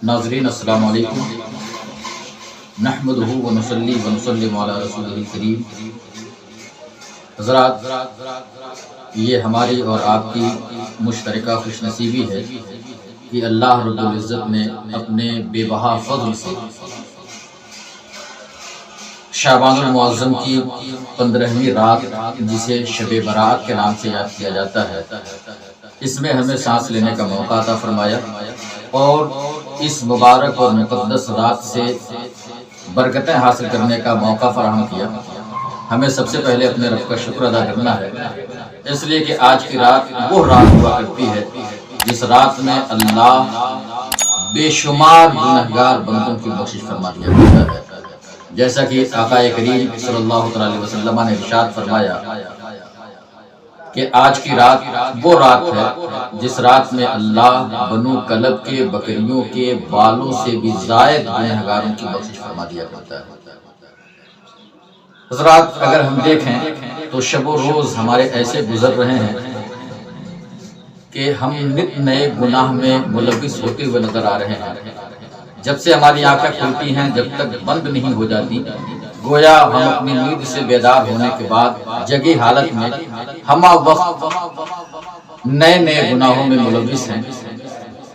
ناظرین السلام علیکم، نحمدہ و نصلی و نسلم علی رسولہ الکریم۔ حضرات، یہ ہماری اور آپ کی مشترکہ خوش نصیبی ہے کہ اللہ رب العزت نے اپنے بے بہا فضل سے شعبان المعظم کی 15ویں رات، جسے شب برات کے نام سے یاد کیا جاتا ہے، اس میں ہمیں سانس لینے کا موقع عطا فرمایا اور اس مبارک اور مقدس رات سے برکتیں حاصل کرنے کا موقع فراہم کیا۔ ہمیں سب سے پہلے اپنے رب کا شکر ادا کرنا ہے، اس لیے کہ آج کی رات وہ رات ہوا کرتی ہے جس رات میں اللہ بے شمار گنہگار بندوں کی بخشش فرما دیا کرتا ہے، جیسا کہ آقا کریم صلی اللہ علیہ وسلم نے ارشاد فرمایا کہ آج کی رات وہ رات ہے جس رات میں اللہ بنو کلب کے بکریوں کے بالوں سے بھی زائد گنہگاروں کی بخشش فرما دیا کرتا ہے۔ حضرات، اگر ہم دیکھیں تو شب و روز ہمارے ایسے گزر رہے ہیں کہ ہم نت نئے گناہ میں ملوث ہوتے ہوئے نظر آ رہے ہیں۔ جب سے ہماری آنکھیں کھلتی ہیں جب تک بند نہیں ہو جاتی، گویا ہم اپنی نیند سے بیدار ہونے کے بعد جگی حالت میں ہمہ وقت نئے نئے گناہوں میں ملوث ہیں۔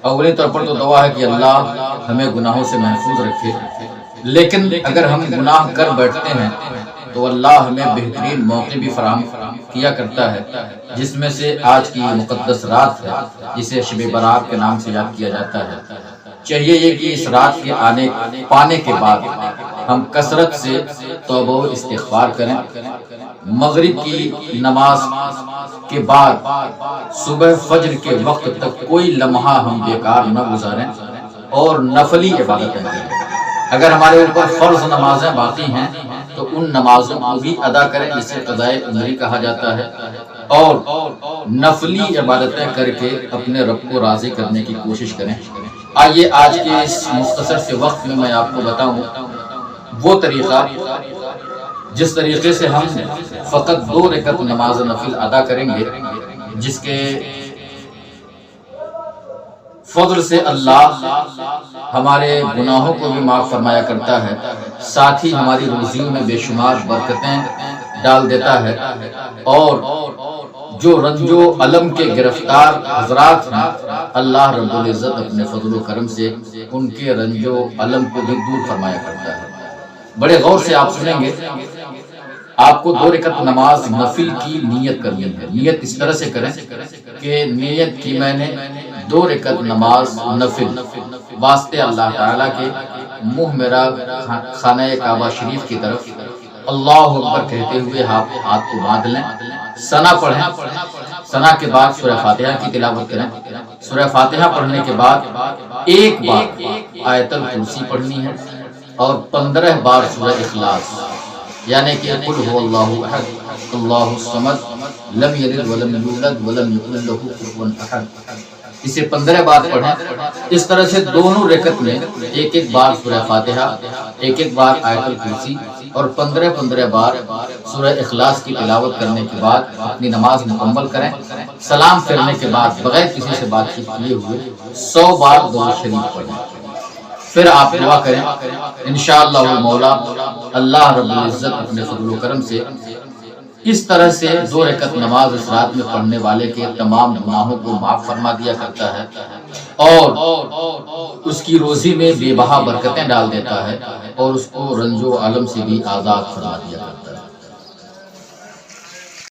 اولی طور پر تو دعا ہے کہ اللہ ہمیں گناہوں سے محفوظ رکھے، لیکن اگر ہم گناہ کر بیٹھتے ہیں تو اللہ ہمیں بہترین موقع بھی فراہم کیا کرتا ہے، جس میں سے آج کی مقدس رات ہے جسے شب برات کے نام سے یاد کیا جاتا ہے۔ چاہیے یہ کہ اس رات کے پانے کے بعد ہم کثرت سے توبہ و استغفار کریں، مغرب کی نماز کے بعد صبح فجر کے وقت تک کوئی لمحہ ہم بیکار نہ گزاریں اور نفلی عبادتیں کریں۔ اگر ہمارے اوپر فرض نمازیں باقی ہیں تو ان نمازوں کو بھی ادا کریں، اسے قضاء عمری کہا جاتا ہے، اور نفلی عبادتیں کر کے اپنے رب کو راضی کرنے کی کوشش کریں۔ آئیے آج کے اس مختصر سے وقت میں میں آپ کو بتاؤں وہ طریقہ جس طریقے سے ہم فقط 2 رکعت نماز نفل ادا کریں گے، جس کے فضل سے اللہ ہمارے گناہوں کو بھی معاف فرمایا کرتا ہے، ساتھ ہی ہماری روزیوں میں بے شمار برکتیں ڈال دیتا ہے، اور جو رنج و علم کے گرفتار حضرات ہیں، اللہ رب العزت اپنے فضل و کرم سے ان کے رنج و علم کو بھی دور فرمایا کرتا ہے۔ بڑے غور سے آپ سنیں گے، آپ کو 2 رکعت نماز نفل کی نیت کرنی ہے۔ نیت اس طرح سے کریں کہ نیت کی میں نے 2 رکعت نماز نفل واسطے اللہ تعالیٰ کے، منہ میرا خانہ کعبہ شریف کی طرف اللہ اکبر کہتے ہوئے ہاتھ کو باندھ لیں، ثنا پڑھیں، ثنا کے بعد سورہ فاتحہ کی تلاوت کریں۔ سورہ فاتحہ پڑھنے کے بعد ایک بار آیت الکرسی پڑھنی ہے اور 15 بار سورہ اخلاص، یعنی کہ قل هو اللہ احد اللہ الصمد لم یلد ولم یولد ولم یکن لہ کفوا احد، اسے 15 بار پڑھیں۔ اس طرح سے دونوں رکعت میں ایک ایک بار سورہ فاتحہ، ایک ایک بار آیت الکرسی اور 15 بار سورہ اخلاص کی تلاوت کرنے کے بعد اپنی نماز مکمل کریں۔ سلام پھرنے کے بعد بغیر کسی سے بات چیت کیے ہوئے 100 بار درود شریف پڑھیں۔ پھر آپ دعا کریں، انشاءاللہ مولا اللہ رب العزت اپنے فضل و کرم سے اس طرح سے 2 رکعت نماز اس رات میں پڑھنے والے کے تمام گناہوں کو معاف فرما دیا کرتا ہے اور اس کی روزی میں بے بہا برکتیں ڈال دیتا ہے، اور اس کو رنج و علم سے بھی آزاد فرما دیا کرتا ہے۔